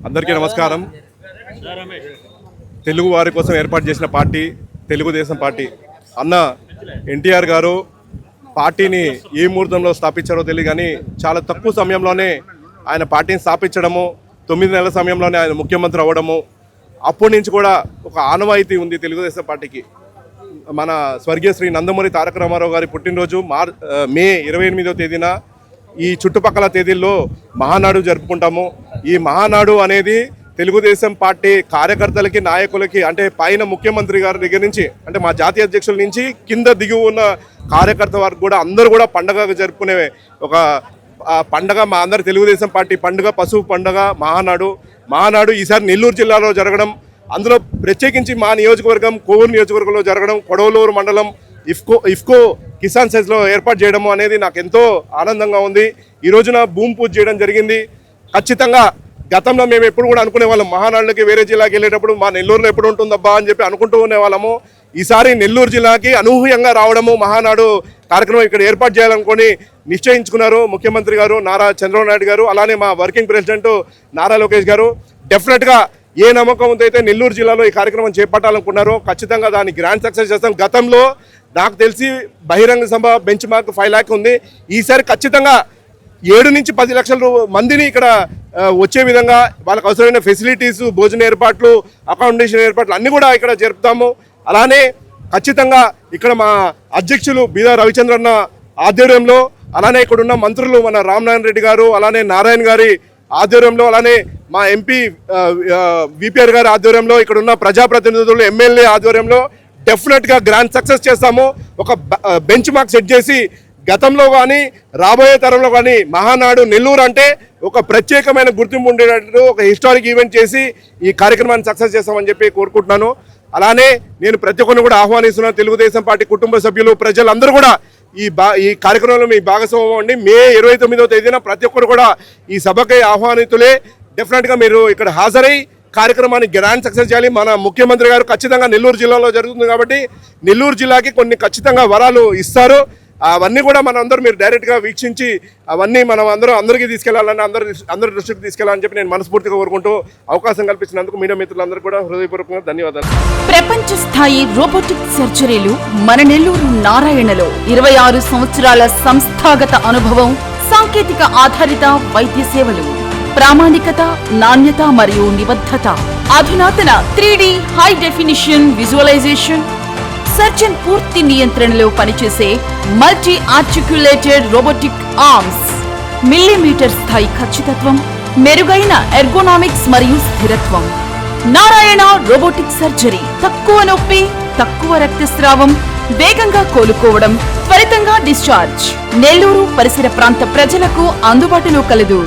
అందరికీ నమస్కారం. తెలుగు వారి కోసం ఏర్పాటు చేసిన పార్టీ తెలుగుదేశం పార్టీ. అన్న ఎన్టీఆర్ గారు పార్టీని ఏ ముహూర్తంలో స్థాపించారో తెలియదు కానీ చాలా తక్కువ సమయంలోనే ఆయన పార్టీని స్థాపించడము, 9 నెలల సమయంలోనే ఆయన ముఖ్యమంత్రి అవ్వడము, అప్పటి నుంచి కూడా ఒక ఆనవాయితీ ఉంది తెలుగుదేశం పార్టీకి. మన స్వర్గీయ శ్రీ నందమూరి తారక రామారావు గారి పుట్టినరోజు మే 28వ తేదీన ఈ చుట్టుపక్కల తేదీల్లో మహానాడు జరుపుకుంటాము. ఈ మహానాడు అనేది తెలుగుదేశం పార్టీ కార్యకర్తలకి, నాయకులకి, అంటే పైన ముఖ్యమంత్రి గారి దగ్గర నుంచి, అంటే మా జాతీయ అధ్యక్షుల నుంచి కింద దిగి ఉన్న కార్యకర్త వరకు కూడా అందరూ కూడా పండగ జరుపుకునే ఒక పండగ మా అందరి తెలుగుదేశం పార్టీ పండుగ, పశువు పండుగ మహానాడు ఈసారి నెల్లూరు జిల్లాలో జరగడం, అందులో ప్రత్యేకించి మా నియోజకవర్గం కోవూరు నియోజకవర్గంలో జరగడం, కొడవలూరు మండలం ఇఫ్కో కిసాన్ సెజ్లో ఏర్పాటు చేయడము అనేది నాకు ఎంతో ఆనందంగా ఉంది. ఈ రోజున భూమి పూజ చేయడం జరిగింది. ఖచ్చితంగా గతంలో మేము ఎప్పుడు కూడా అనుకునే వాళ్ళం, మహానాడులకి వేరే జిల్లాకి వెళ్ళేటప్పుడు మా నెల్లూరులో ఎప్పుడు ఉంటుందబ్బా అని చెప్పి అనుకుంటూ ఉండేవాళ్ళము. ఈసారి నెల్లూరు జిల్లాకి అనూహ్యంగా రావడము, మహానాడు కార్యక్రమం ఇక్కడ ఏర్పాటు చేయాలనుకొని నిశ్చయించుకున్నారు ముఖ్యమంత్రి గారు నారా చంద్రబాబు నాయుడు గారు, అలానే మా వర్కింగ్ ప్రెసిడెంట్ నారా లోకేష్ గారు. డెఫినెట్గా ఏ నమ్మకంతో అయితే నెల్లూరు జిల్లాలో ఈ కార్యక్రమం చేపట్టాలనుకున్నారో ఖచ్చితంగా దాన్ని గ్రాండ్ సక్సెస్ చేస్తాం. గతంలో నాకు తెలిసి బహిరంగ సభ బెంచ్ మార్క్ 5 లాక్ ఉంది. ఈసారి ఖచ్చితంగా 7 నుంచి 10 లక్షల మందిని ఇక్కడ వచ్చే విధంగా వాళ్ళకి అవసరమైన ఫెసిలిటీస్, భోజన ఏర్పాట్లు, అకామిడేషన్ ఏర్పాట్లు అన్నీ కూడా ఇక్కడ జరుపుతాము. అలానే ఖచ్చితంగా ఇక్కడ మా అధ్యక్షులు బీదా రవిచంద్రన్న ఆధ్వర్యంలో, అలానే ఇక్కడ ఉన్న మంత్రులు మన రామనారాయణ రెడ్డి గారు, అలానే నారాయణ గారి ఆధ్వర్యంలో, అలానే మా ఎంపీ విపిఆర్ గారి ఆధ్వర్యంలో, ఇక్కడ ఉన్న ప్రజాప్రతినిధులు ఎమ్మెల్యే ఆధ్వర్యంలో డెఫినెట్గా గ్రాండ్ సక్సెస్ చేస్తాము. ఒక బెంచ్ మార్క్ సెట్ చేసి గతంలో కానీ రాబోయే తరంలో కానీ మహానాడు నెల్లూరు అంటే ఒక ప్రత్యేకమైన గుర్తింపు ఉండేటట్టు ఒక హిస్టారిక్ ఈవెంట్ చేసి ఈ కార్యక్రమాన్ని సక్సెస్ చేస్తామని చెప్పి కోరుకుంటున్నాను. అలానే నేను ప్రతి ఒక్కరిని కూడా ఆహ్వానిస్తున్నాను. తెలుగుదేశం పార్టీ కుటుంబ సభ్యులు, ప్రజలందరూ కూడా ఈ కార్యక్రమంలో మీ భాగస్వామ్యం అండి. మే 29వ తేదీన ప్రతి ఒక్కరు కూడా ఈ సభకి ఆహ్వానితులే. డెఫినెట్గా మీరు ఇక్కడ హాజరై కార్యక్రమాన్ని గ్రాండ్ సక్సెస్ చేయాలి. మన ముఖ్యమంత్రి గారు ఖచ్చితంగా నెల్లూరు జిల్లాలో జరుగుతుంది కాబట్టి నెల్లూరు జిల్లాకి కొన్ని ఖచ్చితంగా వరాలు ఇస్తారు. అవన్నీ కూడా మనందరూ మీరు డైరెక్ట్గా వీక్షించి అవన్నీ మనం అందరికీ తీసుకెళ్లాలని, అందరి దృష్టికి తీసుకెళ్లాలని చెప్పి నేను మనస్ఫూర్తిగా కోరుకుంటూ అవకాశం కల్పించినందుకు మీడియా మిత్రులందరూ కూడా హృదయపూర్వకంగా ధన్యవాదాలు. ప్రపంచ స్థాయి రోబోటిక్ సర్జరీలు మన నెల్లూరు నారాయణలో 26 సంవత్సరాల సంస్థాగత అనుభవం, సాంకేతిక ఆధారిత వైద్య సేవలు, ప్రామాణికత, నాణ్యత మరియు నిబద్ధత, అధునాతన 3D high definition visualisation, surgeon పూర్తి నియంత్రణలో పనిచేసే multi articulated robotic arms, millimetre స్థాయి ఖచ్చితత్వం, మెరుగైన ఎర్గోనామిక్స్ మరియు స్థిరత్వం. Narayana robotic surgery. తక్కువ నొప్పి, తక్కువ రక్తస్రావం, వేగంగా కోలుకోవడం, త్వరితంగా డిశ్చార్జ్. నెల్లూరు పరిసర ప్రాంత ప్రజలకు అందుబాటులో కలదు.